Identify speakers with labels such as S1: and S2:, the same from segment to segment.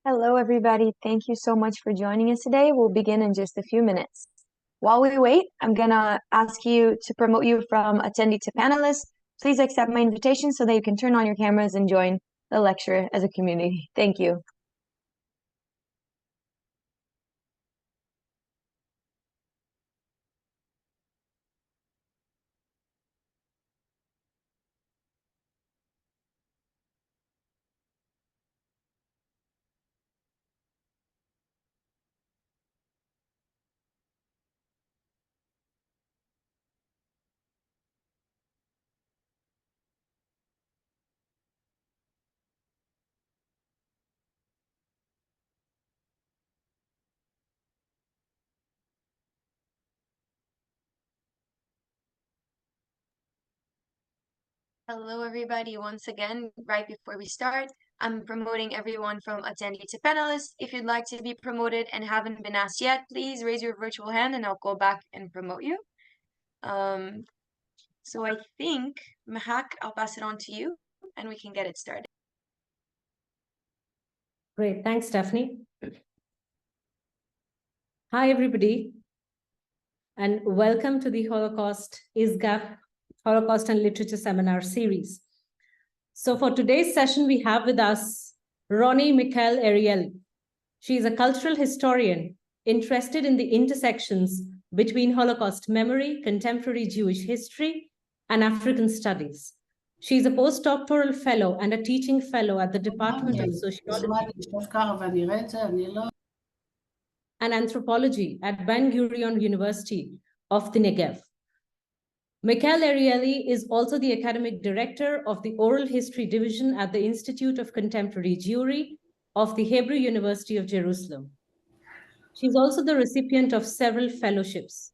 S1: Hello, everybody. Thank you so much for joining us today. We'll begin in just a few minutes. While we wait, I'm going to ask you to promote you from attendee to panelist. Please accept my invitation so that you can turn on your cameras and join the lecture as a community. Thank you. Hello, everybody. Once again, right before we start, I'm promoting everyone from attendee to panelist. If you'd like to be promoted and haven't been asked yet, please raise your virtual hand and I'll go back and promote you. So I think, Mahak, I'll pass it on to you and we can get it started.
S2: Great. Thanks, Stephanie. Hi, everybody, and welcome to the Holocaust ISGAP Holocaust and Literature Seminar Series. So for today's session, we have with us Roni Mikel-Arieli. She is a cultural historian interested in the intersections between Holocaust memory, contemporary Jewish history, and African studies. She is a postdoctoral fellow and a teaching fellow at the Department of Sociology and Anthropology at Gurion University of the Negev. Mikel-Arieli is also the academic director of the Oral History Division at the Institute of Contemporary Jewry of the Hebrew University of Jerusalem. She is also the recipient of several fellowships.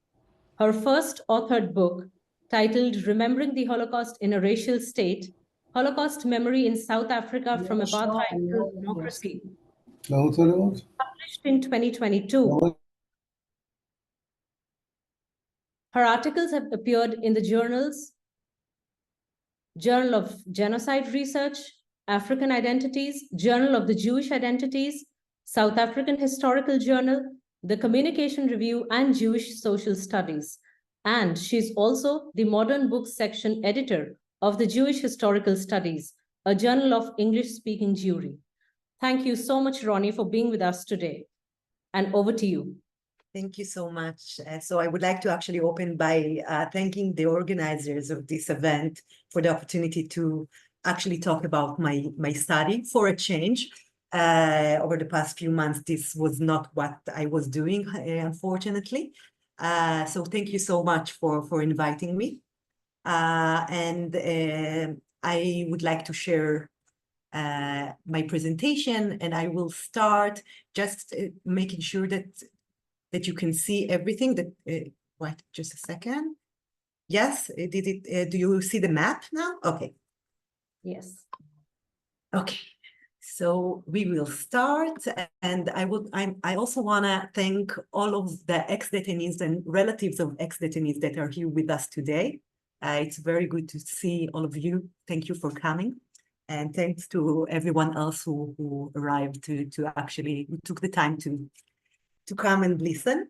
S2: Her first authored book, titled Remembering the Holocaust in a Racial State, Holocaust Memory in South Africa from Apartheid to Democracy, published in 2022. Her articles have appeared in the journals, Journal of Genocide Research, African Identities, Journal of the Jewish Identities, South African Historical Journal, the Communication Review, and Jewish Social Studies. And she's also the Modern Books section editor of the Jewish Historical Studies, a journal of English-speaking Jewry. Thank you so much, Roni, for being with us today. And over to you.
S3: Thank you so much. So I would like to actually open by thanking the organizers of this event for the opportunity to actually talk about my study for a change. Over the past few months, this was not what I was doing, unfortunately. So thank you so much for inviting me. And I would like to share my presentation, and I will start just making sure that you can see everything. Wait, just a second. Yes, do you see the map now? Okay.
S2: Yes.
S3: Okay. So we will start, and I also want to thank all of the ex-detainees and relatives of ex-detainees that are here with us today. It's very good to see all of you. Thank you for coming. And thanks to everyone else who arrived to actually took the time to come and listen.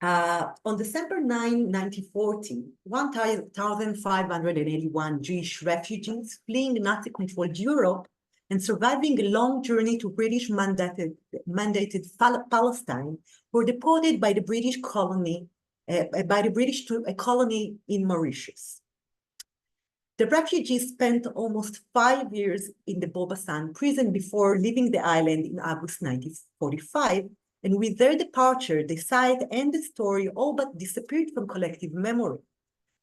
S3: On December 9, 1940, 1,581 Jewish refugees fleeing Nazi-controlled Europe and surviving a long journey to British-mandated Palestine were deported by the British colony, to a colony in Mauritius. The refugees spent almost 5 years in the Bobasan prison before leaving the island in August 1945. And with their departure, the site and the story all but disappeared from collective memory.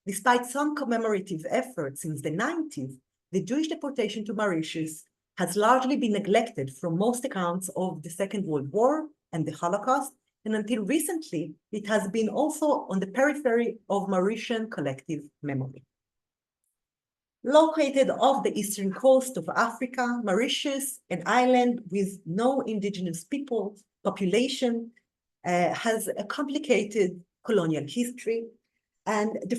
S3: Despite some commemorative efforts since the 90s, the Jewish deportation to Mauritius has largely been neglected from most accounts of the Second World War and the Holocaust, and until recently, it has been also on the periphery of Mauritian collective memory. Located off the eastern coast of Africa, Mauritius, an island with no indigenous people, population, has a complicated colonial history. And the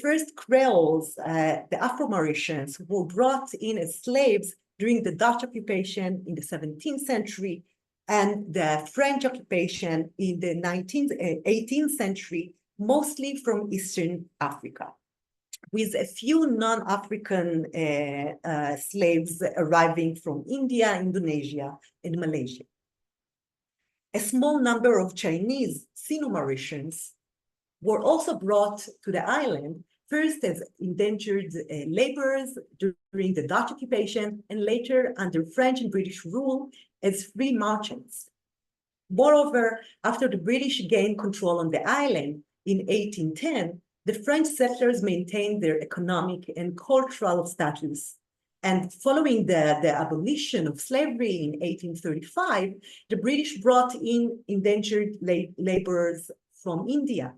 S3: first Creoles, the Afro-Mauritians, who were brought in as slaves, during the Dutch occupation in the 17th century, and the French occupation in the 18th century, mostly from Eastern Africa, with a few non-African slaves arriving from India, Indonesia, and Malaysia. A small number of Chinese Sino-Mauritians were also brought to the island, first as indentured laborers during the Dutch occupation, and later under French and British rule as free merchants. Moreover, after the British gained control on the island in 1810, the French settlers maintained their economic and cultural status. And following the abolition of slavery in 1835, the British brought in indentured laborers from India.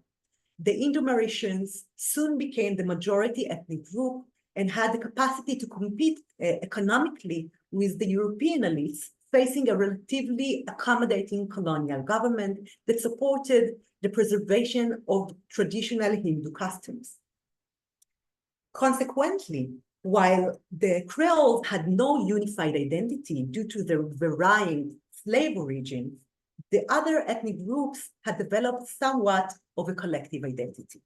S3: The Indo-Mauritians soon became the majority ethnic group and had the capacity to compete economically with the European elites, facing a relatively accommodating colonial government that supported the preservation of traditional Hindu customs. Consequently, while the Creoles had no unified identity due to their varying slave origins, the other ethnic groups had developed somewhat of a collective identity.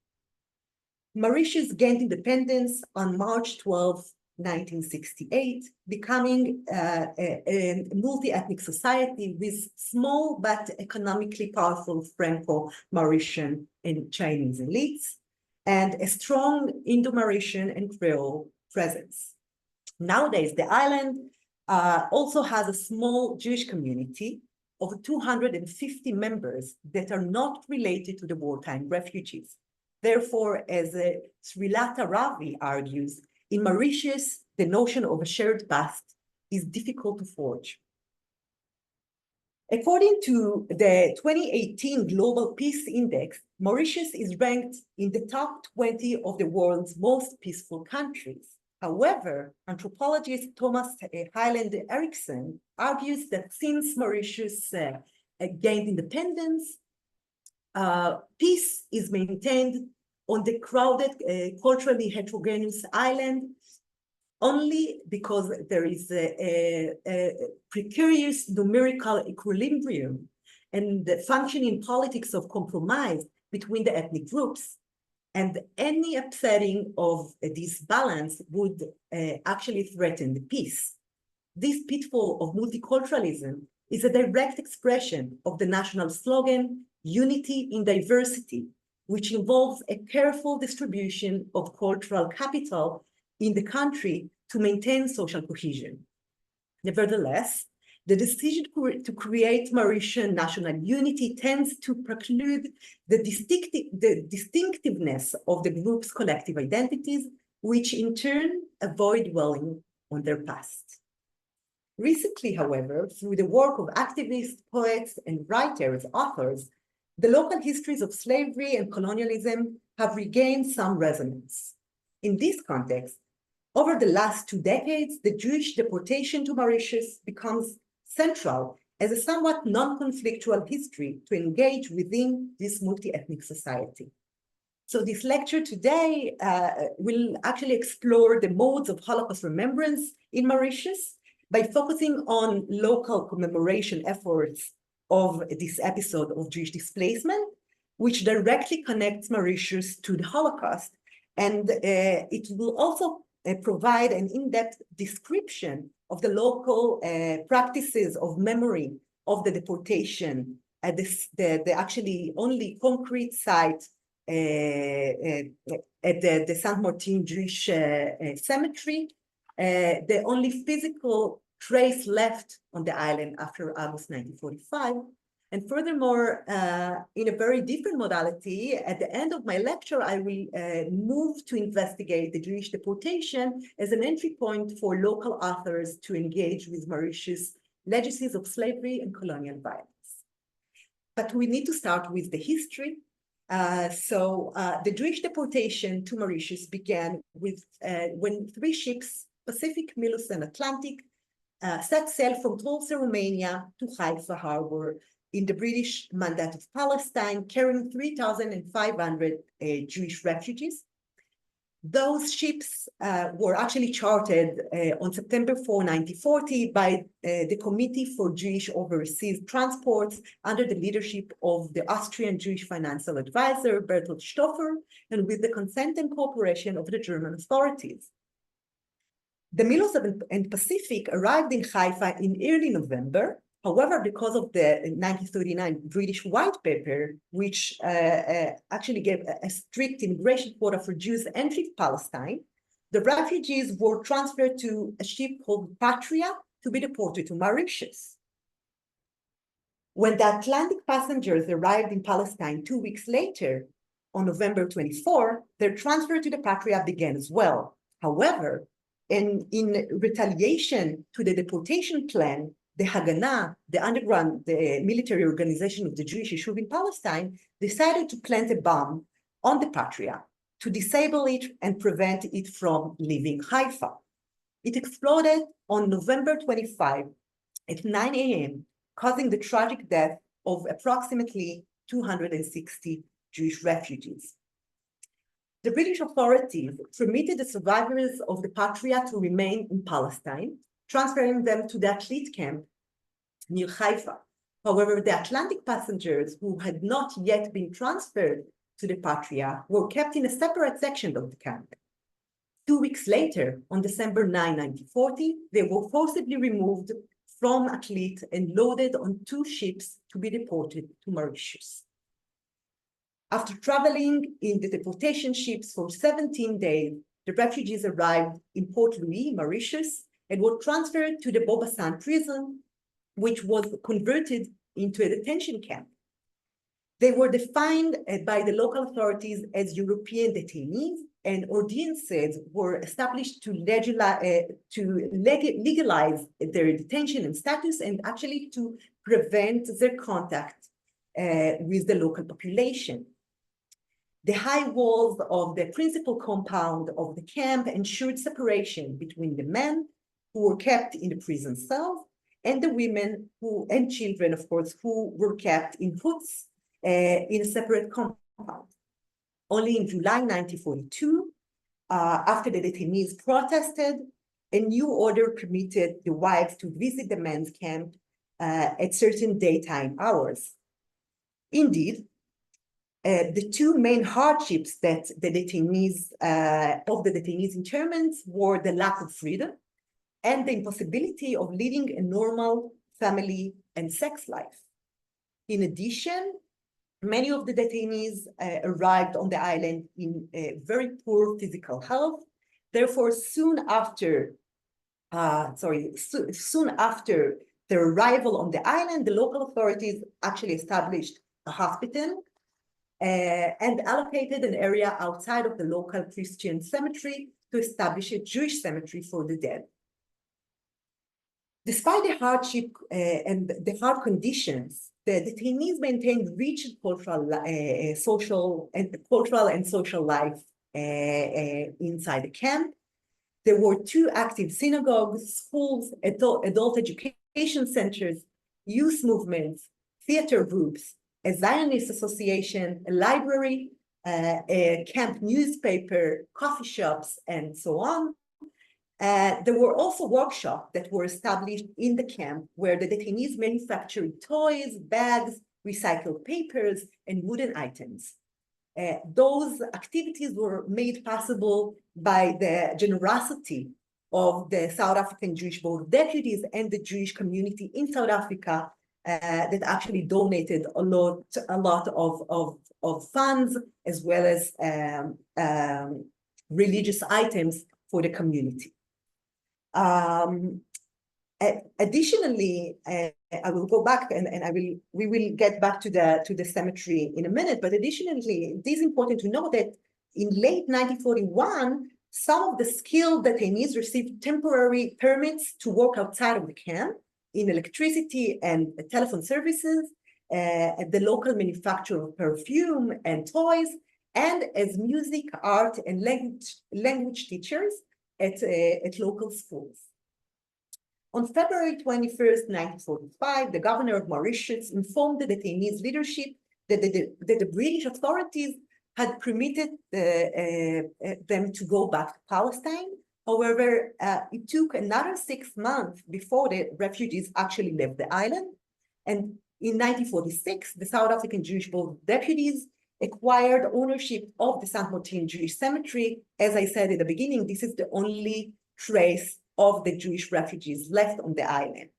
S3: Mauritius gained independence on March 12, 1968, becoming a multi-ethnic society with small but economically powerful Franco-Mauritian and Chinese elites, and a strong Indo-Mauritian and Creole presence. Nowadays, the island also has a small Jewish community of 250 members that are not related to the wartime refugees. Therefore, as Srilata Ravi argues, in Mauritius, the notion of a shared past is difficult to forge. According to the 2018 Global Peace Index, Mauritius is ranked in the top 20 of the world's most peaceful countries. However, anthropologist Thomas Hyland Eriksson argues that since Mauritius gained independence, peace is maintained on the crowded, culturally heterogeneous island only because there is a precarious numerical equilibrium and the functioning politics of compromise between the ethnic groups. And any upsetting of this balance would actually threaten the peace. This pitfall of multiculturalism is a direct expression of the national slogan, unity in diversity, which involves a careful distribution of cultural capital in the country to maintain social cohesion. Nevertheless, the decision to create Mauritian national unity tends to preclude the distinctiveness of the group's collective identities, which in turn avoid dwelling on their past. Recently, however, through the work of activists, poets, and writers, authors, the local histories of slavery and colonialism have regained some resonance. In this context, over the last 2 decades, the Jewish deportation to Mauritius becomes central as a somewhat non-conflictual history to engage within this multi-ethnic society. So this lecture today will actually explore the modes of Holocaust remembrance in Mauritius by focusing on local commemoration efforts of this episode of Jewish displacement, which directly connects Mauritius to the Holocaust. And it will also provide an in-depth description of the local practices of memory of the deportation at the actually only concrete site at the Saint-Martin Jewish Cemetery, the only physical trace left on the island after August 1945. And furthermore, in a very different modality, at the end of my lecture, I will move to investigate the Jewish deportation as an entry point for local authors to engage with Mauritius' legacies of slavery and colonial violence. But we need to start with the history. The Jewish deportation to Mauritius began with when 3 ships, Pacific, Milos, and Atlantic, set sail from Tulsa, Romania to Haifa Harbor in the British Mandate of Palestine, carrying 3,500 Jewish refugees. Those ships were actually chartered on September 4, 1940 by the Committee for Jewish Overseas Transports under the leadership of the Austrian Jewish financial advisor Bertolt Stoffer and with the consent and cooperation of the German authorities. The Milos and Pacific arrived in Haifa in early November. However, because of the 1939 British White Paper, which actually gave a strict immigration quota for Jews entering Palestine, the refugees were transferred to a ship called Patria to be deported to Mauritius. When the Atlantic passengers arrived in Palestine 2 weeks later, on November 24, their transfer to the Patria began as well. However, in retaliation to the deportation plan, the Haganah, the military organization of the Jewish Yishuv in Palestine, decided to plant a bomb on the Patria to disable it and prevent it from leaving Haifa. It exploded on November 25 at 9 a.m., causing the tragic death of approximately 260 Jewish refugees. The British authorities permitted the survivors of the Patria to remain in Palestine, transferring them to the Athlete camp near Haifa. However, the Atlantic passengers who had not yet been transferred to the Patria were kept in a separate section of the camp. 2 weeks later, on December 9, 1940, they were forcibly removed from Athlete and loaded on 2 ships to be deported to Mauritius. After traveling in the deportation ships for 17 days, the refugees arrived in Port Louis, Mauritius, and were transferred to the Bobasan prison, which was converted into a detention camp. They were defined by the local authorities as European detainees, and ordinances were established to legalize their detention and status and actually to prevent their contact with the local population. The high walls of the principal compound of the camp ensured separation between the men who were kept in the prison cells and the women and children, of course, who were kept in huts in a separate compound. Only in July 1942, after the detainees protested, a new order permitted the wives to visit the men's camp at certain daytime hours. Indeed, the 2 main hardships that the detainees internments were the lack of freedom and the impossibility of leading a normal family and sex life. In addition, many of the detainees arrived on the island in very poor physical health. Therefore, soon after their arrival on the island, the local authorities actually established a hospital and allocated an area outside of the local Christian cemetery to establish a Jewish cemetery for the dead. Despite the hardship and the hard conditions, the detainees maintained rich cultural and social life inside the camp. There were 2 active synagogues, schools, adult education centers, youth movements, theater groups, a Zionist association, a library, a camp newspaper, coffee shops, and so on. There were also workshops that were established in the camp where the detainees manufactured toys, bags, recycled papers, and wooden items. Those activities were made possible by the generosity of the South African Jewish Board of Deputies and the Jewish community in South Africa that actually donated a lot of funds as well as religious items for the community. Additionally, I will go back and we will get back to the cemetery in a minute, but additionally, it is important to know that in late 1941, some of the skilled detainees received temporary permits to work outside of the camp in electricity and telephone services, at the local manufacturer of perfume and toys, and as music, art, and language teachers at local schools. On February 21st, 1945, the governor of Mauritius informed the detainees' leadership that the British authorities had permitted them to go back to Palestine. However, it took another 6 months before the refugees actually left the island. And in 1946, the South African Jewish Board of Deputies acquired ownership of the St. Martin Jewish Cemetery. As I said at the beginning, this is the only trace of the Jewish refugees left on the island.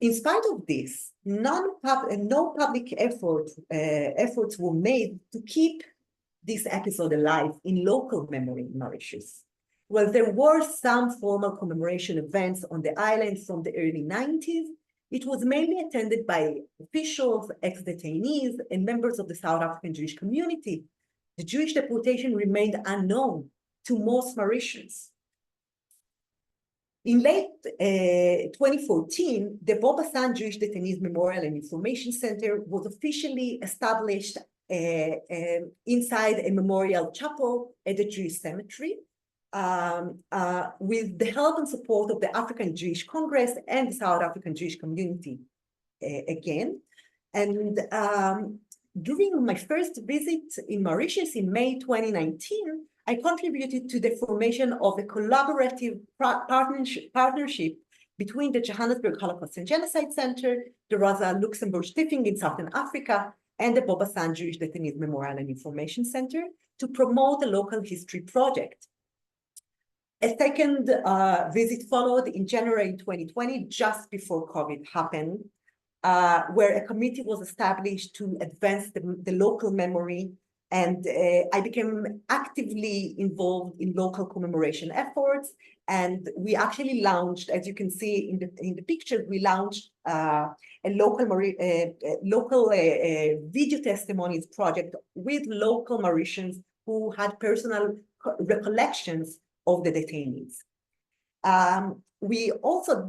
S3: In spite of this, no public efforts were made to keep this episode alive in local memory in Mauritius. Well, there were some formal commemoration events on the island from the early 90s. It was mainly attended by officials, ex-detainees, and members of the South African Jewish community. The Jewish deportation remained unknown to most Mauritians. In late 2014, the Bobasan Jewish Detainees Memorial and Information Center was officially established inside a memorial chapel at the Jewish cemetery, with the help and support of the African Jewish Congress and the South African Jewish community again. And during my first visit in Mauritius in May 2019, I contributed to the formation of a collaborative partnership between the Johannesburg Holocaust and Genocide Center, the Rosa Luxemburg Stiftung in Southern Africa, and the Bobasan Jewish Detainees Memorial and Information Center to promote the local history project. A second visit followed in January 2020, just before COVID happened, where a committee was established to advance the local memory. And I became actively involved in local commemoration efforts. And we actually launched, as you can see in the picture, we launched a local video testimonies project with local Mauritians who had personal recollections of the detainees.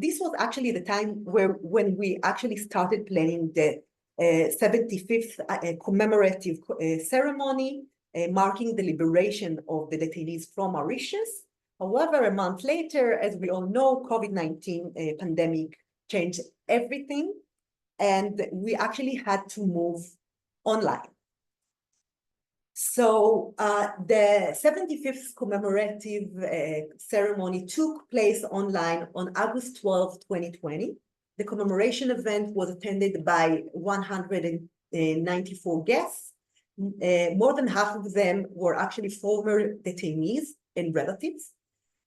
S3: This was actually the time when we actually started planning the 75th commemorative ceremony marking the liberation of the detainees from Mauritius. However, a month later, as we all know, COVID-19 pandemic changed everything, and we actually had to move online. So the 75th commemorative ceremony took place online on August 12, 2020. The commemoration event was attended by 194 guests. More than half of them were actually former detainees and relatives.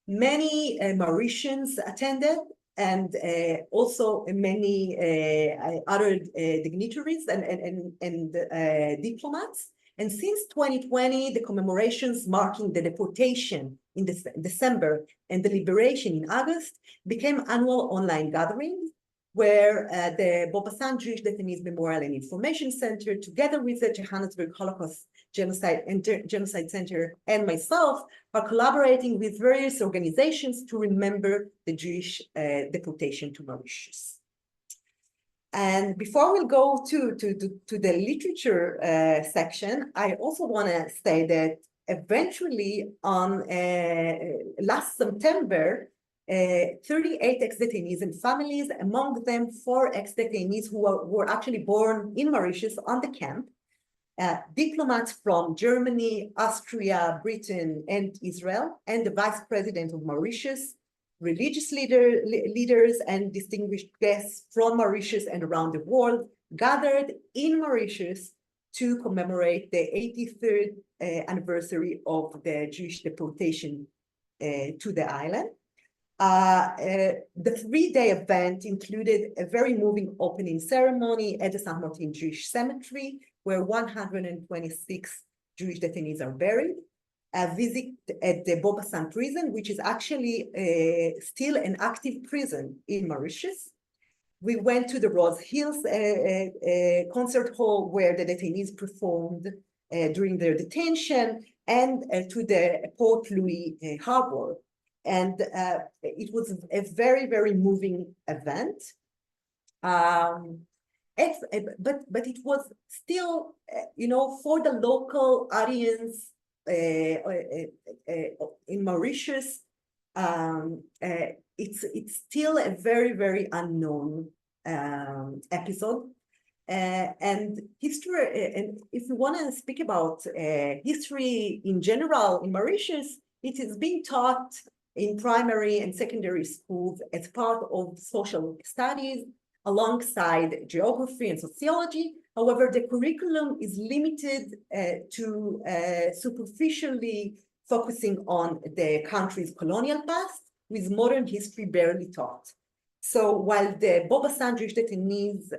S3: Many Mauritians attended, and also many other dignitaries and diplomats. And since 2020, the commemorations marking the deportation in December and the liberation in August became annual online gatherings, where the Bobasan Jewish Detainees Memorial and Information Center, together with the Johannesburg Holocaust Genocide Center and myself, are collaborating with various organizations to remember the Jewish deportation to Mauritius. And before we go to the literature section, I also want to say that eventually on last September, 38 ex-detainees and families, among them 4 ex-detainees who were actually born in Mauritius on the camp, diplomats from Germany, Austria, Britain, and Israel, and the Vice President of Mauritius, religious leaders and distinguished guests from Mauritius and around the world gathered in Mauritius to commemorate the 83rd anniversary of the Jewish deportation to the island. The 3-day event included a very moving opening ceremony at the St. Martin Jewish Cemetery, where 126 Jewish detainees are buried, a visit at the Bobasan prison, which is actually still an active prison in Mauritius. We went to the Rose Hills concert hall where the detainees performed during their detention, and to the Port Louis harbor. And it was a very, very moving event. But it was still, for the local audience in Mauritius, it's still a very, very unknown episode. And history, and if we want to speak about history in general in Mauritius, it is being taught in primary and secondary schools as part of social studies alongside geography and sociology. However, the curriculum is limited to superficially focusing on the country's colonial past, with modern history barely taught. So while the Bobasan Jewish Detainees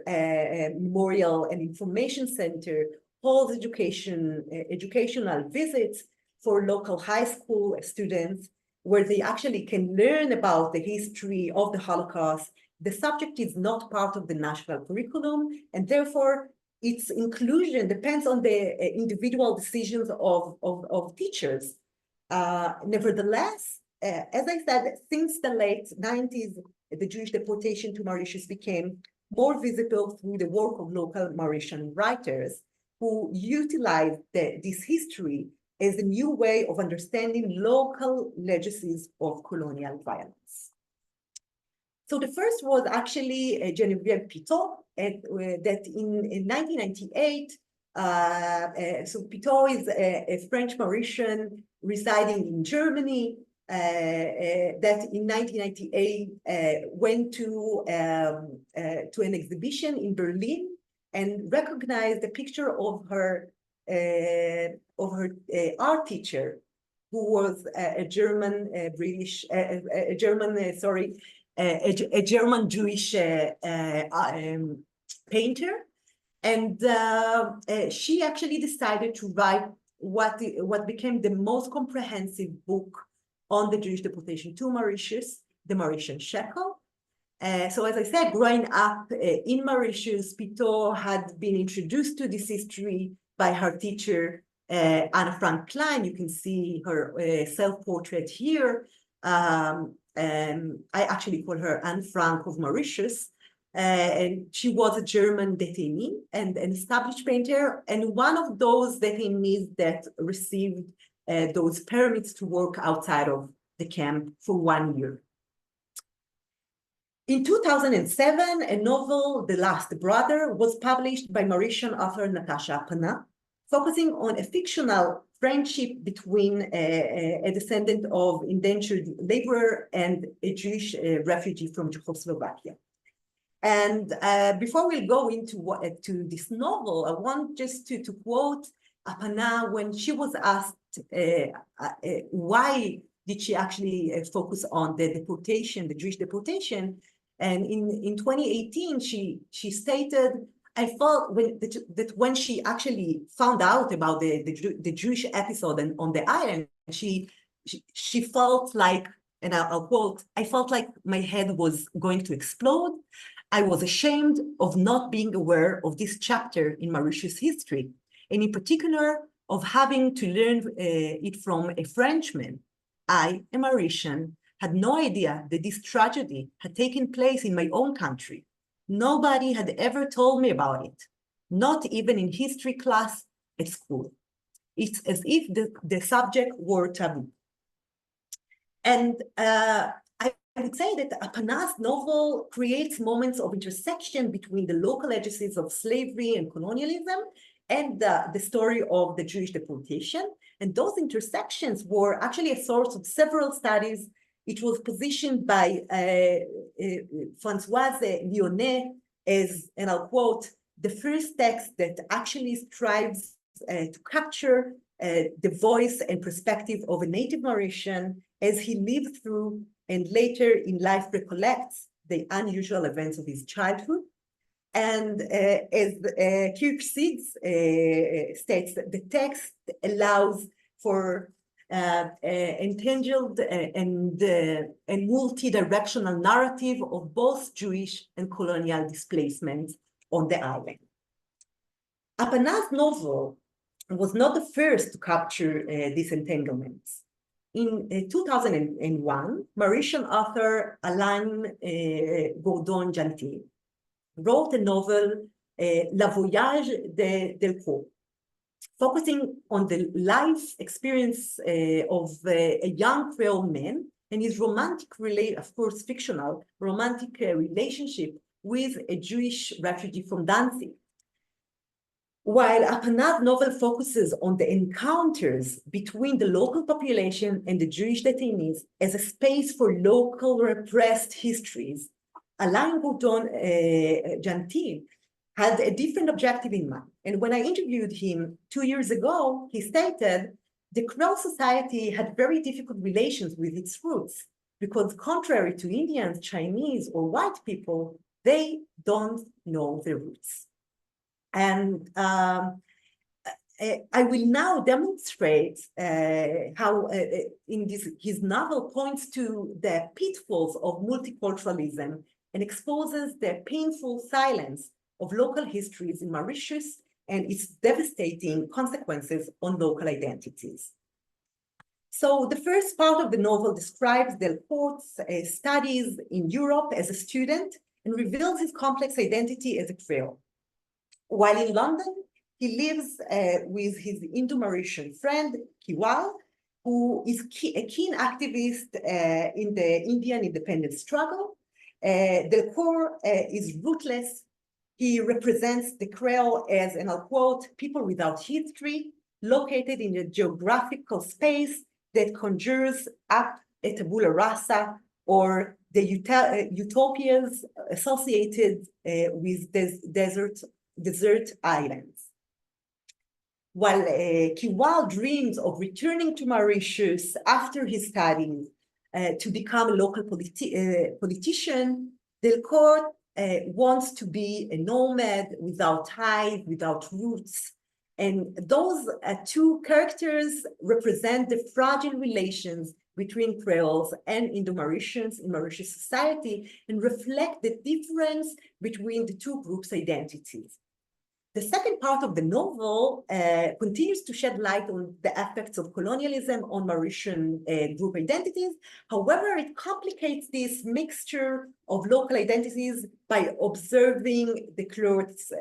S3: Memorial and Information Center holds educational visits for local high school students, where they actually can learn about the history of the Holocaust, the subject is not part of the national curriculum, and therefore its inclusion depends on the individual decisions of teachers. Nevertheless, as I said, since the late 90s, the Jewish deportation to Mauritius became more visible through the work of local Mauritian writers who utilized this history as a new way of understanding local legacies of colonial violence. So the first was actually Geneviève Pitot, that in 1998, so Pitot is a French Mauritian residing in Germany, that in 1998 went to an exhibition in Berlin and recognized a picture of her art teacher, who was a German Jewish painter, and she actually decided to write what became the most comprehensive book on the Jewish deportation to Mauritius, the Mauritian Shekel. So as I said, growing up in Mauritius, Pitot had been introduced to this history by her teacher, Anna Frank Klein. You can see her self-portrait here. I actually call her Anne Frank of Mauritius. And she was a German detainee and an established painter, and one of those detainees that received those permits to work outside of the camp for 1 year. In 2007, a novel, The Last Brother, was published by Mauritian author Natasha Apana, focusing on a fictional friendship between a descendant of indentured laborer and a Jewish refugee from Czechoslovakia. And before we go into to this novel, I want just to quote Apana when she was asked why did she actually focus on the deportation, the Jewish deportation. And in 2018, she stated, I felt that when she actually found out about the Jewish episode on the island, she felt like, and I'll quote, I felt like my head was going to explode. I was ashamed of not being aware of this chapter in Mauritius history, and in particular of having to learn it from a Frenchman. I, a Mauritian, had no idea that this tragedy had taken place in my own country. Nobody had ever told me about it, not even in history class at school. It's as if the subject were taboo. And I would say that Apana's novel creates moments of intersection between the local legacies of slavery and colonialism and the story of the Jewish deportation. And those intersections were actually a source of several studies. It was positioned by Françoise Lyonnais as, and I'll quote, the first text that actually strives to capture the voice and perspective of a native Mauritian as he lived through and later in life recollects the unusual events of his childhood. And as Kirk Seeds states, the text allows for entangled and multi-directional narrative of both Jewish and colonial displacement on the island. Apana's novel was not the first to capture these entanglements. In 2001, Mauritian author Alain Gourdon-Jantier wrote a novel, La Voyage de Delcourt, focusing on the life experience of a young Creole man and his romantic, of course fictional, romantic relationship with a Jewish refugee from Danzig. While Apanat novel focuses on the encounters between the local population and the Jewish detainees as a space for local repressed histories, Alain Bourdon-Gentil had a different objective in mind. And when I interviewed him 2 years ago, he stated, the Creole society had very difficult relations with its roots because contrary to Indians, Chinese, or white people, they don't know their roots. And I will now demonstrate how in his novel points to the pitfalls of multiculturalism and exposes the painful silence of local histories in Mauritius and its devastating consequences on local identities. So the first part of the novel describes Delport's studies in Europe as a student and reveals his complex identity as a Creole. While in London, he lives with his Indo-Mauritian friend, Kiwal, who is a keen activist in the Indian independence struggle. Delcourt is ruthless. He represents the Creole as, and I'll quote, people without history, located in a geographical space that conjures up a tabula rasa, or the utopias associated with desert islands. While Kiwal dreams of returning to Mauritius after his studies to become a local politician, Delcourt wants to be a nomad without ties, without roots. And those two characters represent the fragile relations between Creoles and Indo-Mauritians in Mauritius society and reflect the difference between the two groups' identities. The second part of the novel continues to shed light on the effects of colonialism on Mauritian group identities. However, it complicates this mixture of local identities by observing the Clert's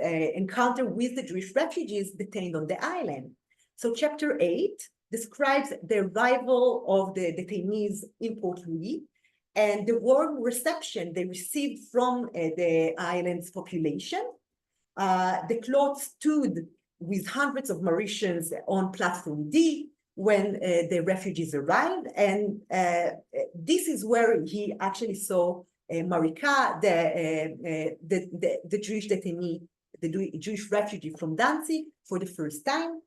S3: encounter with the Jewish refugees detained on the island. So chapter 8 describes the arrival of the detainees in Port Louis and the warm reception they received from the island's population. The Clerk stood with hundreds of Mauritians on platform D when the refugees arrived, and this is where he actually saw Marika, the Jewish detainee, the Jewish refugee from Danzig, for the first time.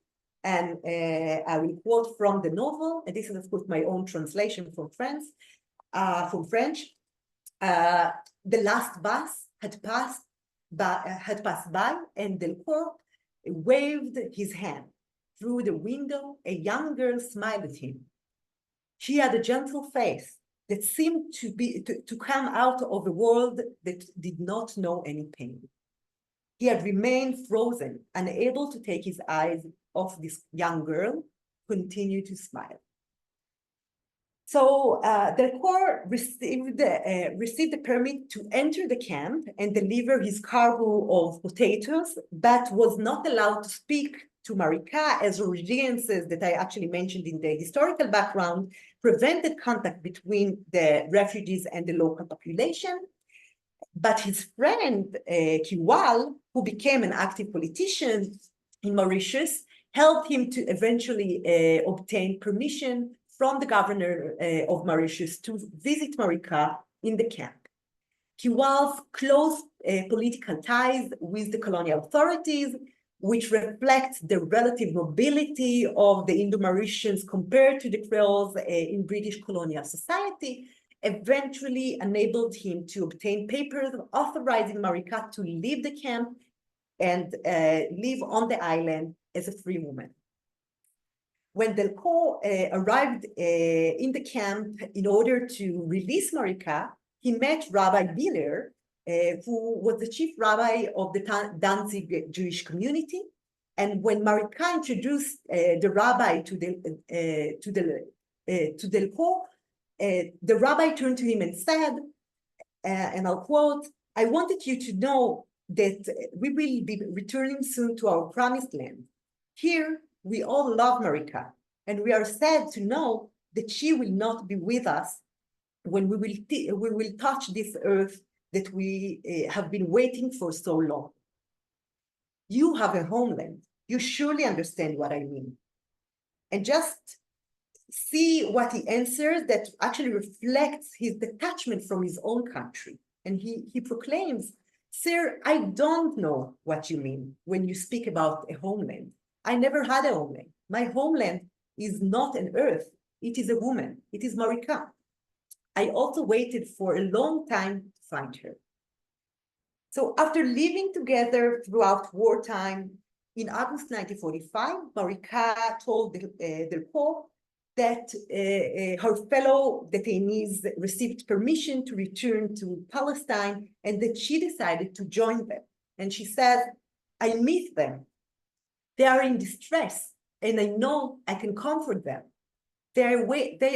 S3: And I will quote from the novel, and this is, of course, my own translation from French. The last bus had passed by, and Delcourt waved his hand. Through the window, a young girl smiled at him. She had a gentle face that seemed to come out of a world that did not know any pain. He had remained frozen, unable to take his eyes off this young girl, continued to smile. So Delcourt received the permit to enter the camp and deliver his cargo of potatoes, but was not allowed to speak to Marika, as regences that I actually mentioned in the historical background prevented contact between the refugees and the local population. But his friend, Kiwal, who became an active politician in Mauritius, helped him to eventually obtain permission from the governor of Mauritius to visit Marika in the camp. Kiwal's close political ties with the colonial authorities, which reflect the relative mobility of the Indo-Mauritians compared to the Creoles in British colonial society, eventually enabled him to obtain papers authorizing Marika to leave the camp and live on the island as a free woman. When Delcourt arrived in the camp in order to release Marika, he met Rabbi Biller, who was the chief rabbi of the Danzig Jewish community. And when Marika introduced the rabbi to Delcourt, the rabbi turned to him and said, and I'll quote, "I wanted you to know that we will be returning soon to our promised land. Here, we all love Marika, and we are sad to know that she will not be with us when we will touch this earth that we have been waiting for so long. You have a homeland, You surely understand what I mean. And just see what he answers that actually reflects his detachment from his own country. And he proclaims, "Sir, I don't know what you mean when you speak about a homeland. I never had a homeland. My homeland is not an earth. It is a woman. It is Marika. I also waited for a long time to find her." So after living together throughout wartime, in August 1945, Marika told the Pope that her fellow detainees received permission to return to Palestine and that she decided to join them. And she said, "I miss them. They are in distress, and I know I can comfort them. They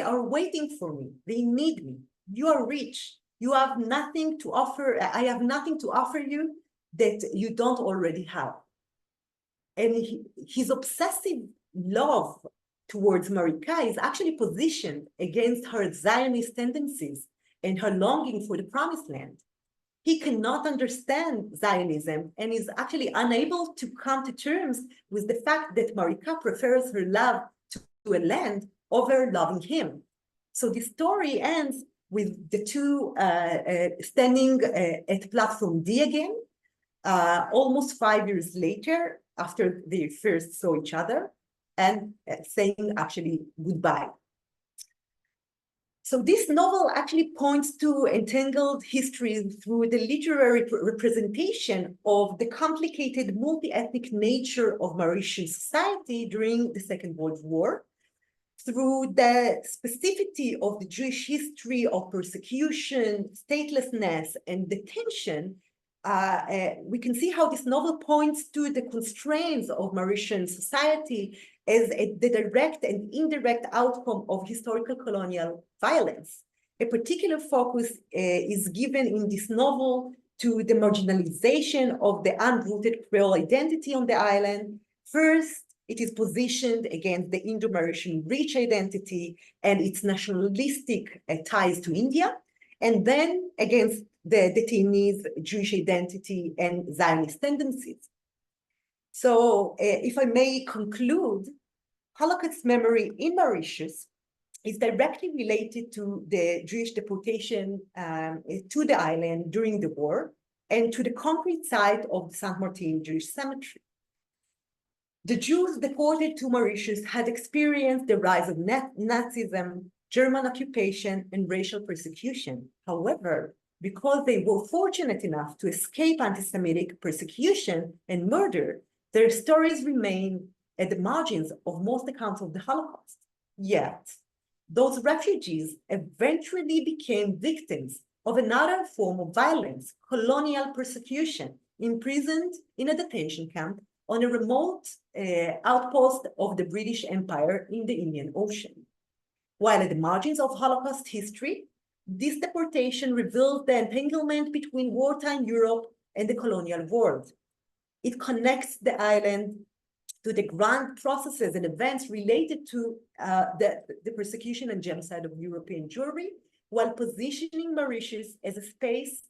S3: are waiting for me. They need me. You are rich. You have nothing to offer. I have nothing to offer you that you don't already have." And his obsessive love towards Marika is actually positioned against her Zionist tendencies and her longing for the promised land. He cannot understand Zionism and is actually unable to come to terms with the fact that Marika prefers her love to a land over loving him. So the story ends with the two standing at platform D again, almost 5 years later, after they first saw each other, and saying actually goodbye. So this novel actually points to entangled history through the literary representation of the complicated multi-ethnic nature of Mauritian society during the Second World War, through the specificity of the Jewish history of persecution, statelessness, and detention. We can see how this novel points to the constraints of Mauritian society as the direct and indirect outcome of historical colonial violence. A particular focus is given in this novel to the marginalization of the unrooted Creole identity on the island. First, it is positioned against the Indo-Mauritian rich identity and its nationalistic ties to India, and then against the detainees' Jewish identity and Zionist tendencies. So if I may conclude, Holocaust memory in Mauritius is directly related to the Jewish deportation to the island during the war and to the concrete site of the Saint Martin Jewish Cemetery. The Jews deported to Mauritius had experienced the rise of Nazism, German occupation, and racial persecution. However, because they were fortunate enough to escape anti-Semitic persecution and murder, their stories remain at the margins of most accounts of the Holocaust. Yet, those refugees eventually became victims of another form of violence, colonial persecution, imprisoned in a detention camp on a remote outpost of the British Empire in the Indian Ocean. While at the margins of Holocaust history, this deportation reveals the entanglement between wartime Europe and the colonial world. It connects the island to the grand processes and events related to the persecution and genocide of European Jewry, while positioning Mauritius as a space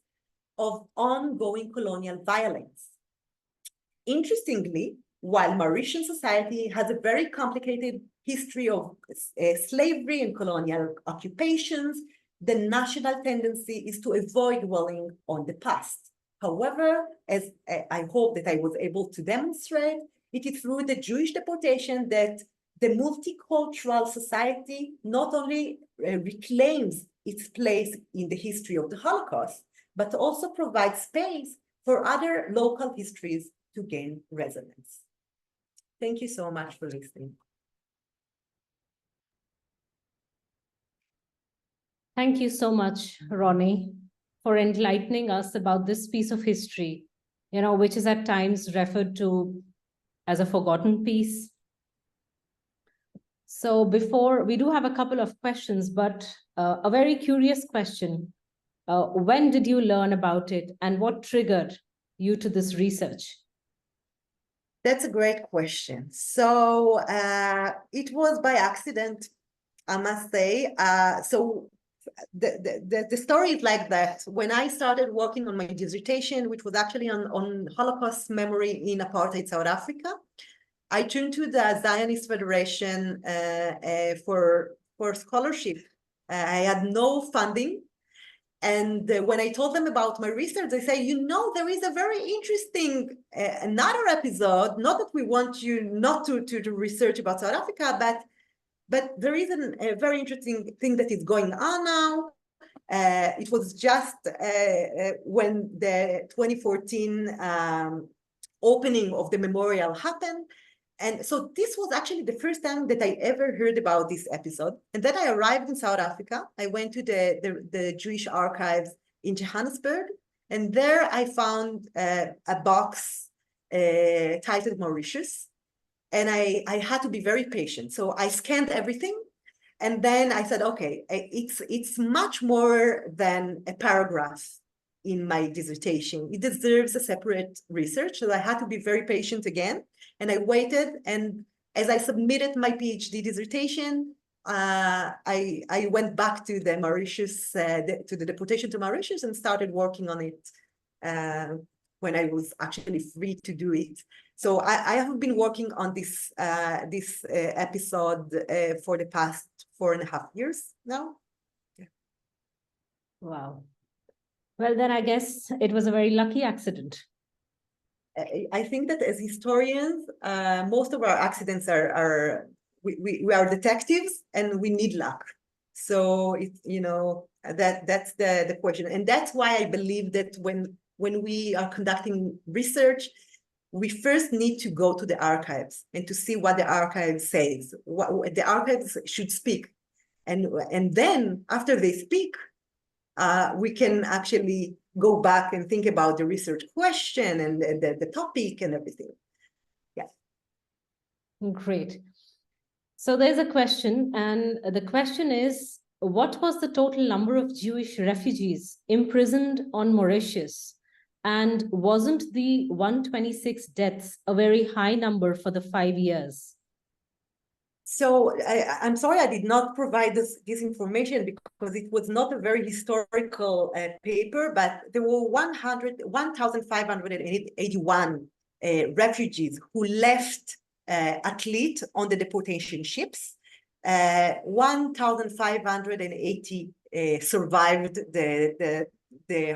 S3: of ongoing colonial violence. Interestingly, while Mauritian society has a very complicated history of slavery and colonial occupations, the national tendency is to avoid dwelling on the past. However, as I hope that I was able to demonstrate, it is through the Jewish deportation that the multicultural society not only reclaims its place in the history of the Holocaust, but also provides space for other local histories to gain resonance. Thank you so much for listening.
S2: Thank you so much, Roni, for enlightening us about this piece of history, which is at times referred to as a forgotten piece. So before, we do have a couple of questions, but a very curious question. When did you learn about it and what triggered you to this research?
S3: That's a great question. So it was by accident, I must say. So the story is like that. When I started working on my dissertation, which was actually on Holocaust memory in apartheid South Africa, I turned to the Zionist Federation for scholarship. I had no funding. And when I told them about my research, they say, there is a very interesting another episode, not that we want you not to research about South Africa, but there is a very interesting thing that is going on now. It was just when the 2014 opening of the memorial happened. And so this was actually the first time that I ever heard about this episode. And then I arrived in South Africa. I went to the Jewish archives in Johannesburg. And there I found a box titled Mauritius. And I had to be very patient. So I scanned everything. And then I said, okay, it's much more than a paragraph in my dissertation. It deserves a separate research. So I had to be very patient again. And I waited, and as I submitted my PhD dissertation, I went back to the Mauritius, to the deportation to Mauritius, and started working on it when I was actually free to do it. So I have been working on this episode for the past 4.5 years now. Yeah.
S2: Wow. Well, then I guess it was a very lucky accident.
S3: I think that as historians, most of our accidents we are detectives and we need luck. So that's the question, and that's why I believe that when we are conducting research, we first need to go to the archives and to see what the archive says. What the archives should speak, and then after they speak, we can actually go back and think about the research question and the topic and everything. Yeah.
S2: Great. So there's a question, and the question is, what was the total number of Jewish refugees imprisoned on Mauritius? And wasn't the 126 deaths a very high number for the 5 years?
S3: So I'm sorry I did not provide this information because it was not a very historical paper, but there were 1,581 refugees who left Athlete on the deportation ships. 1,580 survived the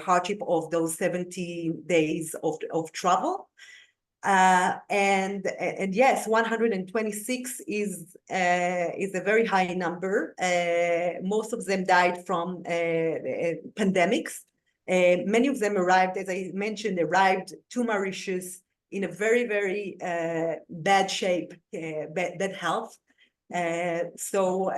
S3: hardship of those 70 days of travel. And yes, 126 is a very high number. Most of them died from pandemics. Many of them arrived, as I mentioned, to Mauritius in a very, very bad shape, bad health. So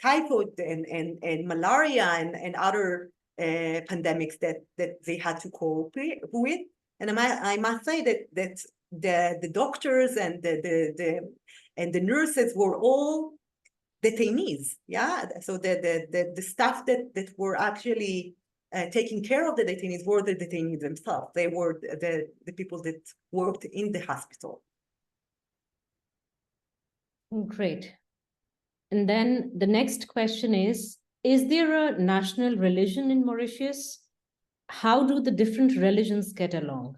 S3: typhoid and malaria and other pandemics that they had to cope with. And I must say that the doctors and the nurses were all detainees. Yeah, so the staff that were actually taking care of the detainees were the detainees themselves. They were the people that worked in the hospital.
S2: Great. And then the next question is there a national religion in Mauritius? How do the different religions get along?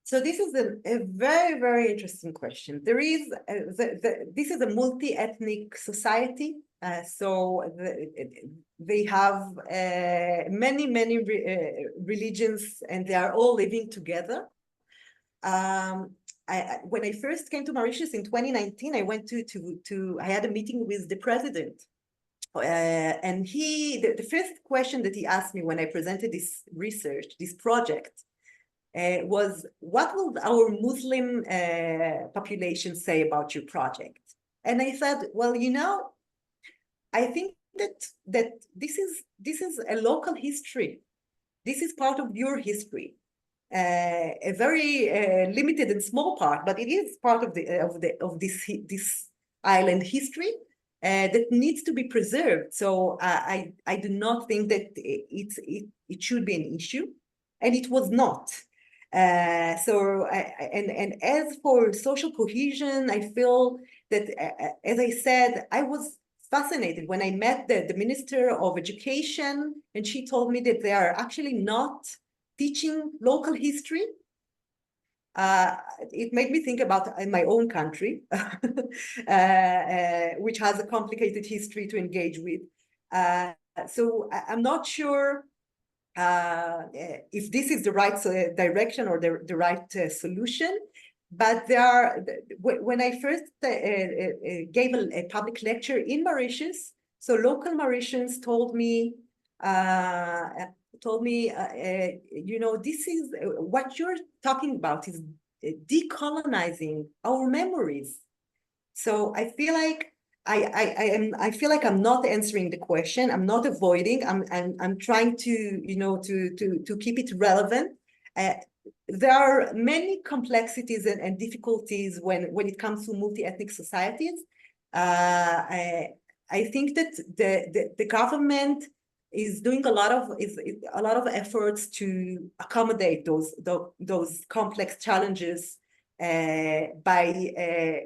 S3: So this is a very, very interesting question. There is this is a multi-ethnic society. They have many religions, and they are all living together. When I first came to Mauritius in 2019, I went I had a meeting with the president. And the first question that he asked me when I presented this research, this project, was, what will our Muslim population say about your project? And I said, well, I think that this is a local history. This is part of your history, a very limited and small part, but it is part of this island history. That needs to be preserved. So I do not think that it should be an issue, and it was not. And as for social cohesion, I feel that, as I said, I was fascinated when I met the Minister of Education, and she told me that they are actually not teaching local history. it made me think about my own country, which has a complicated history to engage with. So I'm not sure if this is the right direction or the right solution. But there are, when I first gave a public lecture in Mauritius, so local Mauritians told me, you know, this is what you're talking about is decolonizing our memories. So I feel like I feel like I'm not answering the question. I'm not avoiding. I'm trying to, you know, to keep it relevant. There are many complexities and difficulties when it comes to multi-ethnic societies. I think that the government is doing a lot of efforts to accommodate those complex challenges by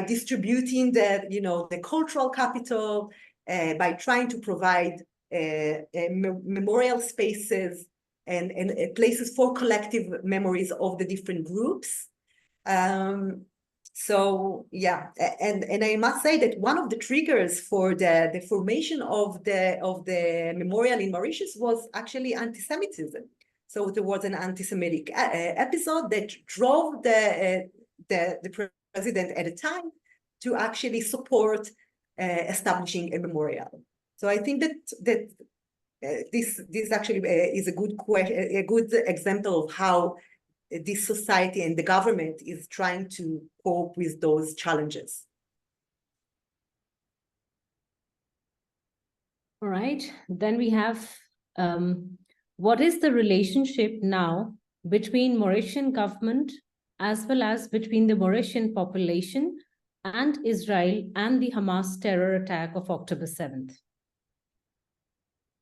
S3: distributing the cultural capital, by trying to provide memorial spaces and places for collective memories of the different groups. So yeah, and I must say that one of the triggers for the formation of the memorial in Mauritius was actually anti-Semitism. So there was an anti-Semitic episode that drove the president at the time to actually support establishing a memorial. So I think that this actually is a good example of how this society and the government is trying to cope with those challenges.
S2: All right, then we have what is the relationship now between Mauritian government as well as between the Mauritian population and Israel and the Hamas terror attack of October 7th?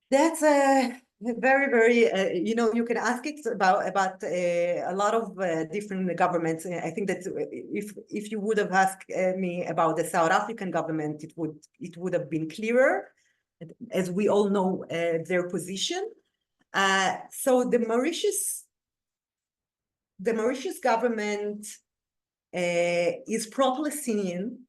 S3: That's a very, very, you know, you can ask it about a lot of different governments. I think that if you would have asked me about the South African government, it would have been clearer, as we all know their position. So the Mauritius government is pro-Palestinian.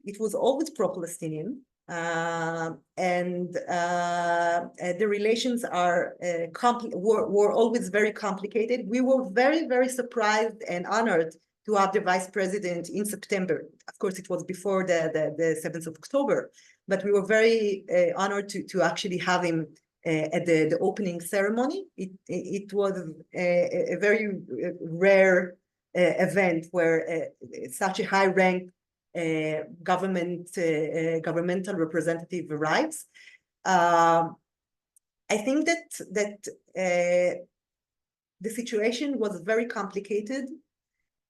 S3: It was always pro-Palestinian. And the relations were always very complicated. We were very, very surprised and honored to have the vice president in September. Of course, it was before the 7th of October, but we were very honored to actually have him at the opening ceremony. It was a very rare event where such a high rank governmental representative arrives. I think that the situation was very complicated.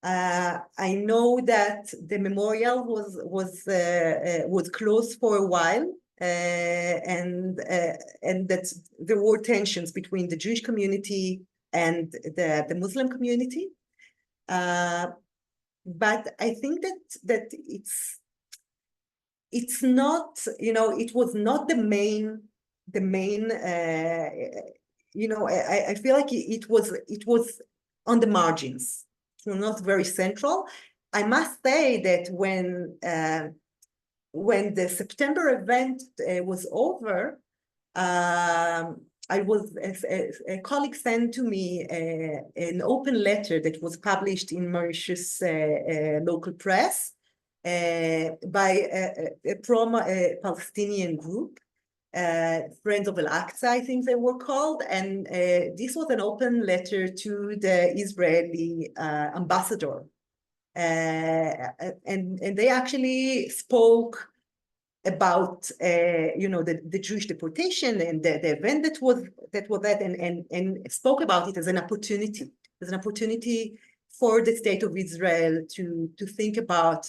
S3: I know that the memorial was closed for a while, and that there were tensions between the Jewish community and the Muslim community. But I think that it's not, you know, it was not the main, you know, I feel like it was on the margins. It was not very central. I must say that when the September event was over, a colleague sent to me an open letter that was published in Mauritius local press by a pro-Palestinian group, Friends of Al-Aqsa, I think they were called. And this was an open letter to the Israeli ambassador. And they actually spoke about you know, the Jewish deportation and the event that was that, and spoke about it as an opportunity for the state of Israel to think about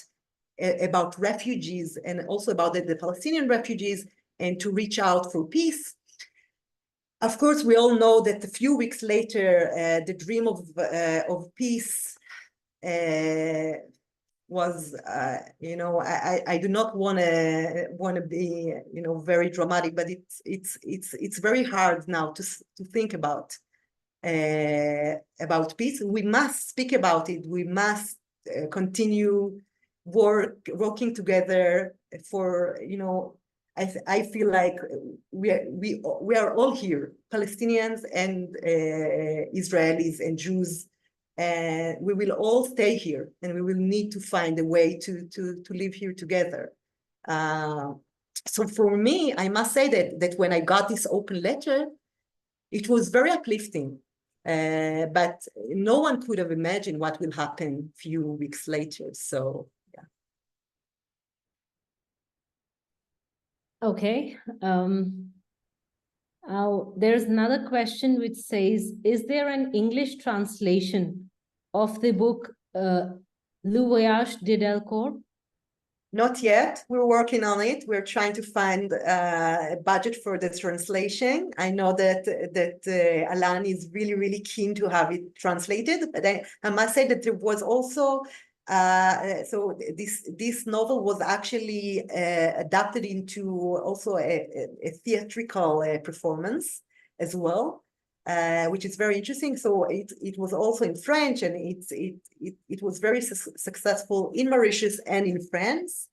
S3: refugees and also about the Palestinian refugees, and to reach out for peace. Of course, we all know that a few weeks later, the dream of peace was, you know, I do not want to be, you know, very dramatic, but it's very hard now to think about. about peace. We must speak about it. We must continue working together for, I feel like we are all here, Palestinians and Israelis and Jews, and we will all stay here, and we will need to find a way to live here together. So for me, I must say that when I got this open letter, it was very uplifting, but no one could have imagined what will happen a few weeks later. So yeah.
S2: Okay. There's another question which says, is there an English translation of the book Le Voyage de Delcourt?
S3: Not yet. We're working on it. We're trying to find a budget for the translation. I know that Alan is really, really keen to have it translated. But I must say that there was also so this novel was actually adapted into also a theatrical performance as well, which is very interesting. So it was also in French, and it was very successful in Mauritius and in France.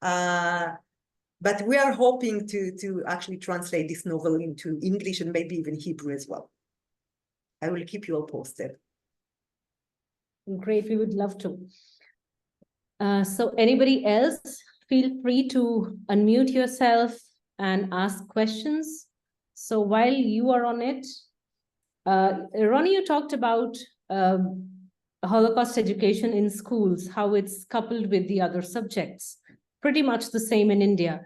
S3: But we are hoping to actually translate this novel into English and maybe even Hebrew as well. I will keep you all posted.
S2: Great, we would love to. So anybody else, feel free to unmute yourself and ask questions. So while you are on it, Roni, you talked about Holocaust education in schools, how it's coupled with the other subjects, pretty much the same in India.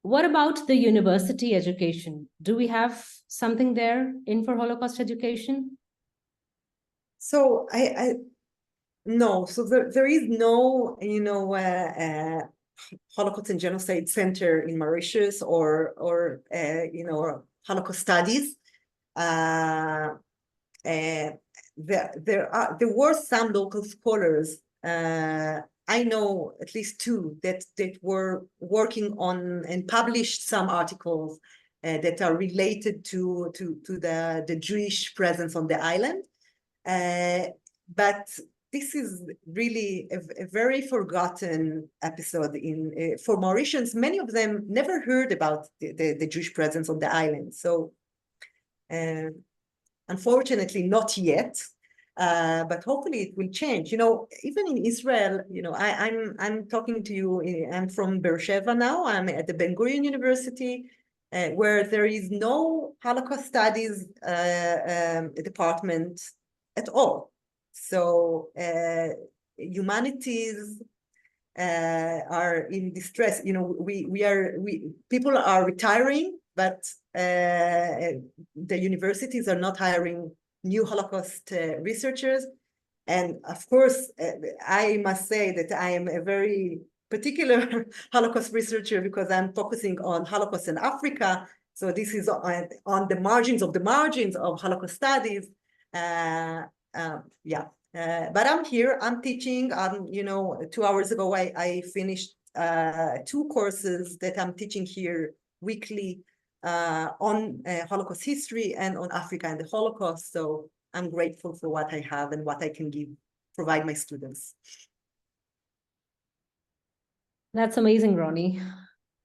S2: What about the university education? Do we have something there in for Holocaust education?
S3: So no, so there is no, Holocaust and Genocide Center in Mauritius or Holocaust studies. There were some local scholars. I know at least two that were working on and published some articles that are related to the Jewish presence on the island. But this is really a very forgotten episode for Mauritians. Many of them never heard about the Jewish presence on the island. So unfortunately, not yet. But hopefully it will change. Even in Israel, I'm talking to you. I'm from Be'er Sheva now. I'm at the Gurion University, where there is no Holocaust studies department at all. So humanities are in distress. People are retiring, but the universities are not hiring new Holocaust researchers. And of course, I must say that I am a very particular Holocaust researcher because I'm focusing on Holocaust in Africa. So this is on the margins of Holocaust studies. But I'm here, I'm teaching. 2 hours ago, I finished 2 courses that I'm teaching here weekly on Holocaust history and on Africa and the Holocaust. So I'm grateful for what I have and what I can provide my students.
S2: That's amazing, Roni.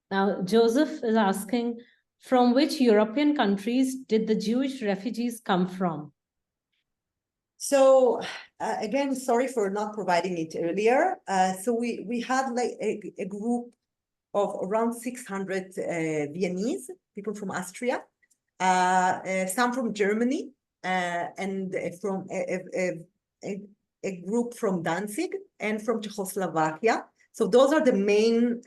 S2: Now, Joseph is asking, from which European countries did the Jewish refugees come from?
S3: So again, sorry for not providing it earlier. So we had like a group of around 600 Viennese, people from Austria, some from Germany, and from a group from Danzig and from Czechoslovakia. So those are the main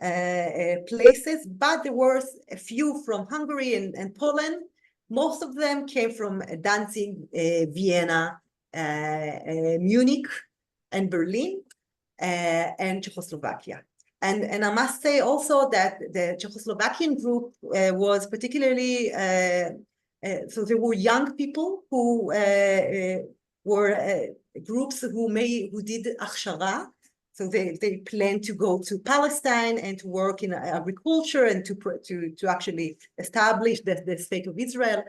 S3: places, but there were a few from Hungary and Poland. Most of them came from Danzig, Vienna, Munich, and Berlin, and Czechoslovakia. And I must say also that the Czechoslovakian group was particularly, so there were young people who were groups who did achshara. So they planned to go to Palestine and to work in agriculture and to actually establish the state of Israel.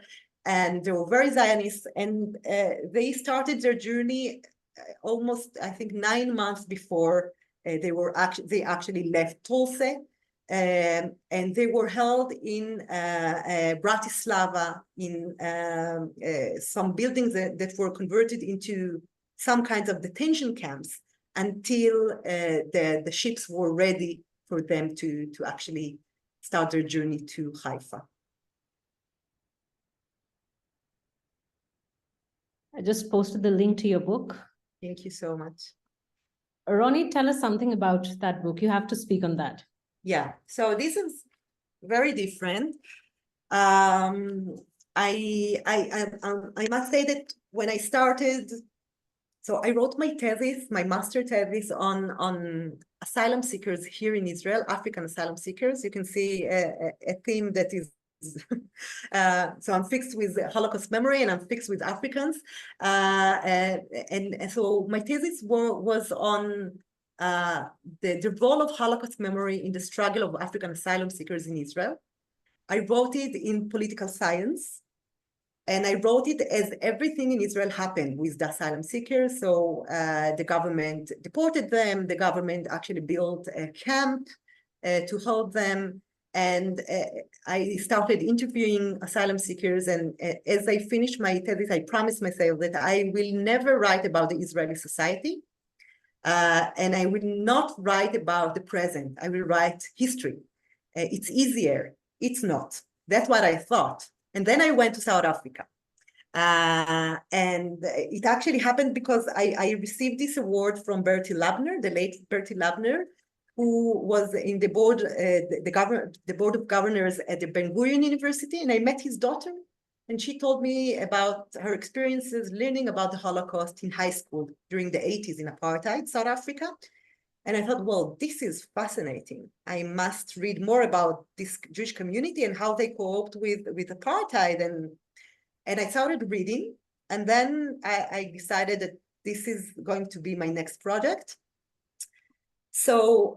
S3: and they were very Zionist, and they started their journey almost, I think, 9 months before they actually left Tulsa, and they were held in Bratislava in some buildings that were converted into some kinds of detention camps until the ships were ready for them to actually start their journey to Haifa.
S2: I just posted the link to your book.
S3: Thank you so much.
S2: Roni, tell us something about that book. You have to speak on that.
S3: Yeah, so this is very different. I must say that when I started, so I wrote my thesis, my master thesis on asylum seekers here in Israel, African asylum seekers. You can see a theme that is so I'm fixed with Holocaust memory and I'm fixed with Africans. And so my thesis was on the role of Holocaust memory in the struggle of African asylum seekers in Israel. I wrote it in political science, and I wrote it as everything in Israel happened with the asylum seekers. So the government deported them, the government actually built a camp to hold them, and I started interviewing asylum seekers, and as I finished my thesis, I promised myself that I will never write about the Israeli society, and I will not write about the present. I will write history. It's easier. It's not. That's what I thought. And then I went to South Africa. And it actually happened because I received this award from Bertie Labner, the late Bertie Labner, who was in the board, the board of governors at the Ben Gurion University, and I met his daughter, and she told me about her experiences learning about the Holocaust in high school during the 80s in apartheid, South Africa. And I thought, well, this is fascinating. I must read more about this Jewish community and how they coped with apartheid. And I started reading, and then I decided that this is going to be my next project. So,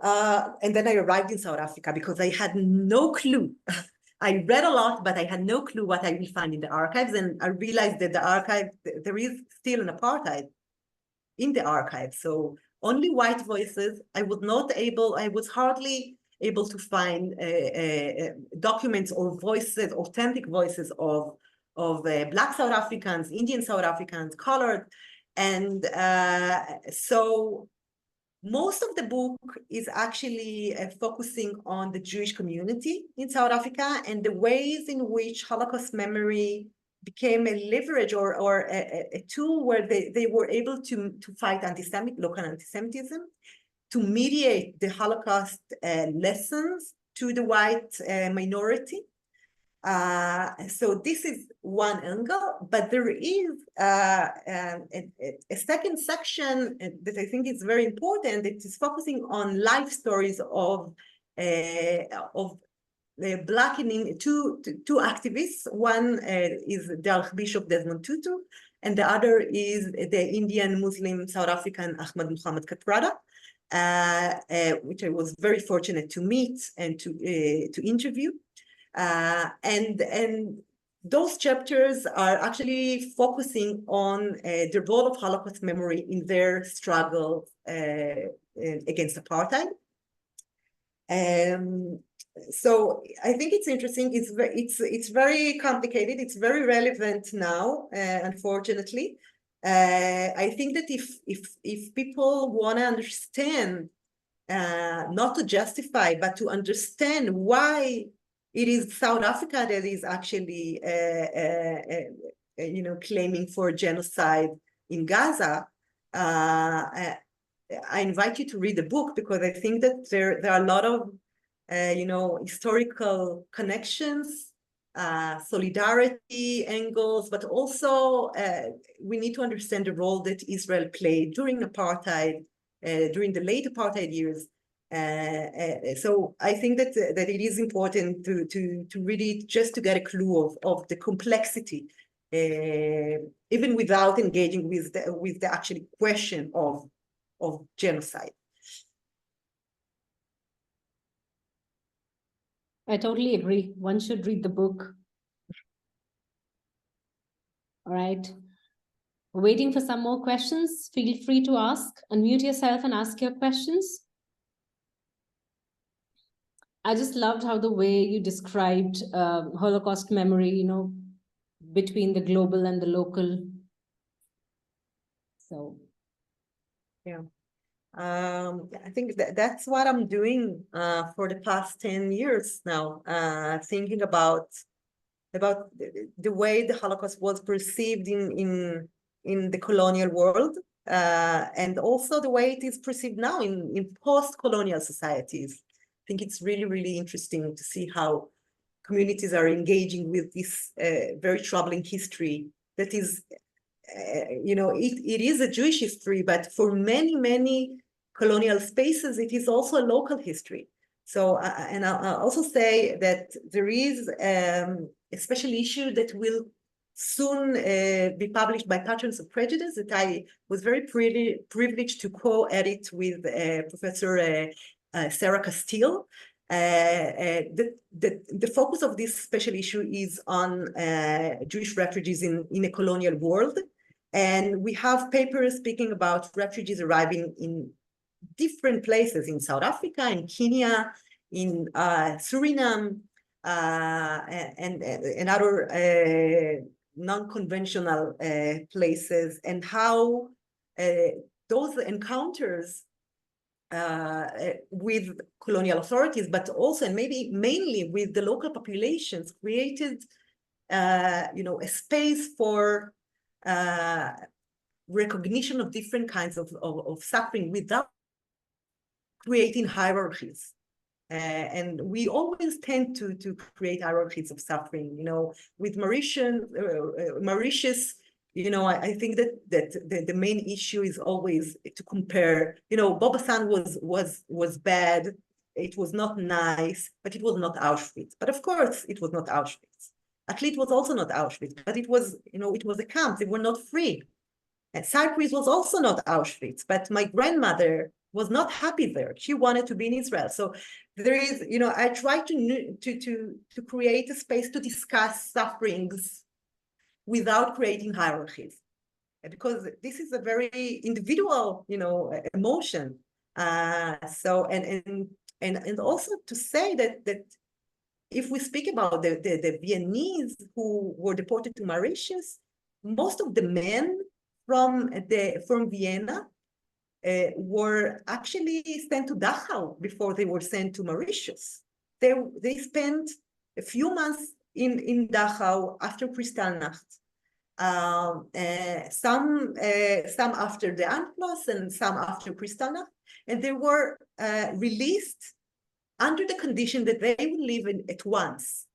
S3: and then I arrived in South Africa because I had no clue. I read a lot, but I had no clue what I will find in the archives. And I realized that the archive, there is still an apartheid in the archive. So only white voices. I was hardly able to find documents or voices, authentic voices of Black South Africans, Indian South Africans, colored. And so most of the book is actually focusing on the Jewish community in South Africa and the ways in which Holocaust memory became a leverage or a tool where they were able to fight local anti-Semitism, to mediate the Holocaust lessons to the white minority. So this is one angle, but there is a second section that I think is very important. It is focusing on life stories of Black and two activists. One is the Archbishop Desmond Tutu, and the other is the Indian Muslim South African Ahmad Muhammad Kathrada, which I was very fortunate to meet and to interview. And those chapters are actually focusing on the role of Holocaust memory in their struggle against apartheid. So I think it's interesting. It's very complicated. It's very relevant now, unfortunately. I think that if people want to understand, not to justify, but to understand why it is South Africa that is actually, claiming for genocide in Gaza. I invite you to read the book because I think that there are a lot of, historical connections, solidarity angles, but also we need to understand the role that Israel played during apartheid, during the late apartheid years. So I think that it is important to read it just to get a clue of the complexity, even without engaging with the actual question of genocide.
S2: I totally agree. One should read the book. All right. We're waiting for some more questions. Feel free to ask. Unmute yourself and ask your questions. I just loved how the way you described Holocaust memory, you know, between the global and the local. So,
S3: yeah. I think that's what I'm doing for the past 10 years now, thinking about the way the Holocaust was perceived in the colonial world, and also the way it is perceived now in post-colonial societies. I think it's really, really interesting to see how communities are engaging with this very troubling history that is, it is a Jewish history, but for many, many colonial spaces, it is also a local history. So, and I'll also say that there is a special issue that will soon be published by Patrons of Prejudice that I was very privileged to co-edit with Professor Sarah Castile. The focus of this special issue is on Jewish refugees in a colonial world. And we have papers speaking about refugees arriving in different places in South Africa, in Kenya, in Suriname, and other non-conventional places, and how those encounters with colonial authorities, but also, and maybe mainly with the local populations, created a space for recognition of different kinds of suffering without creating hierarchies. And we always tend to create hierarchies of suffering. With Mauritius, I think that the main issue is always to compare. Bobasan was bad. It was not nice, but it was not Auschwitz. But of course, it was not Auschwitz. Atlit was also not Auschwitz, but it was a camp. They were not free. And Cyprus was also not Auschwitz, but my grandmother was not happy there. She wanted to be in Israel. So there is, I try to create a space to discuss sufferings without creating hierarchies, because this is a very individual, emotion. So and also to say that if we speak about the Viennese who were deported to Mauritius, most of the men from Vienna were actually sent to Dachau before they were sent to Mauritius. They spent a few months in Dachau after Kristallnacht. Some after the Anschluss and some after Kristallnacht, and they were released under the condition that they would leave at once.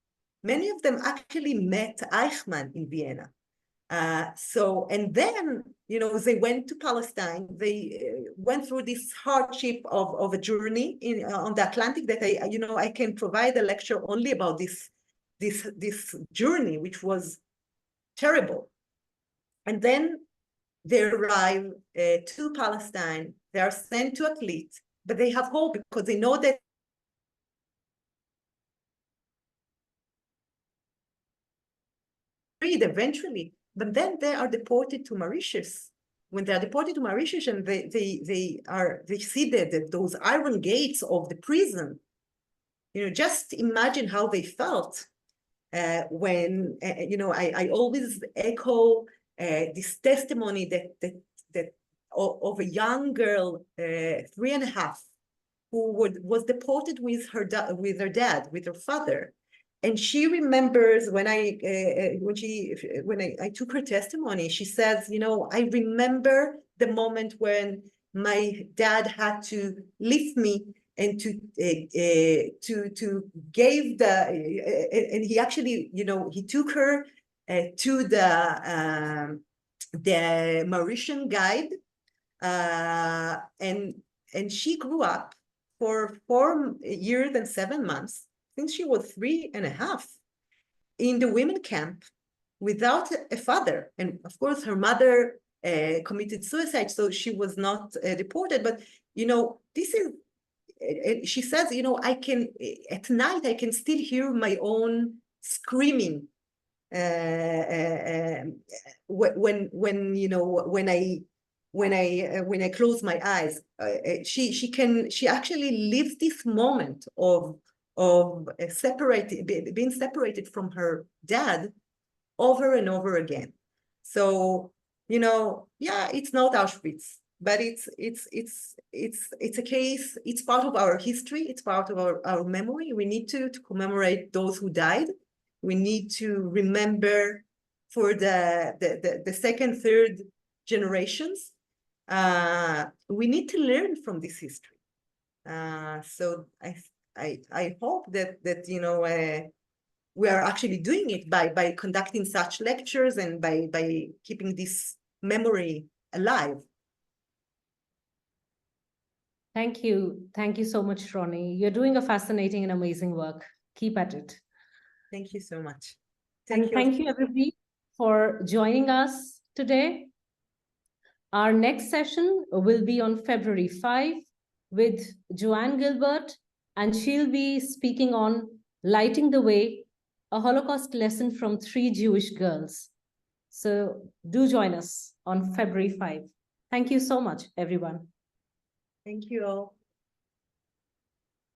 S3: Many of them actually met Eichmann in Vienna. And then, they went to Palestine. They went through this hardship of a journey on the Atlantic that I can provide a lecture only about this journey, which was terrible. And then they arrive to Palestine. They are sent to Atlit, but they have hope because they know that eventually. But then they are deported to Mauritius. When they are deported to Mauritius and they see those iron gates of the prison, just imagine how they felt when I always echo this testimony that of a young girl, 3.5, who was deported with her dad, with her father. And she remembers when I took her testimony, she says, I remember the moment when my dad had to lift me and to give and he actually, he took her to the Mauritian guide, and she grew up for 4 years and 7 months, since she was 3.5, in the women camp without a father. And of course, her mother committed suicide, so she was not deported. But, this is, she says, at night, I can still hear my own screaming when you know when I close my eyes, she actually lives this moment of being separated from her dad over and over again. So, you know, yeah, it's not Auschwitz, but it's a case. It's part of our history. It's part of our memory. We need to commemorate those who died. We need to remember for the second, third generations. We need to learn from this history. So I hope that you know we are actually doing it by conducting such lectures and by keeping this memory alive.
S2: Thank you. Thank you so much, Roni. You're doing a fascinating and amazing work. Keep at it.
S3: Thank you so much.
S2: Thank you, everybody, for joining us today. Our next session will be on February 5 with Joanne Gilbert, and she'll be speaking on Lighting the Way, a Holocaust lesson from 3 Jewish girls. So do join us on February 5. Thank you so much, everyone.
S3: Thank you all.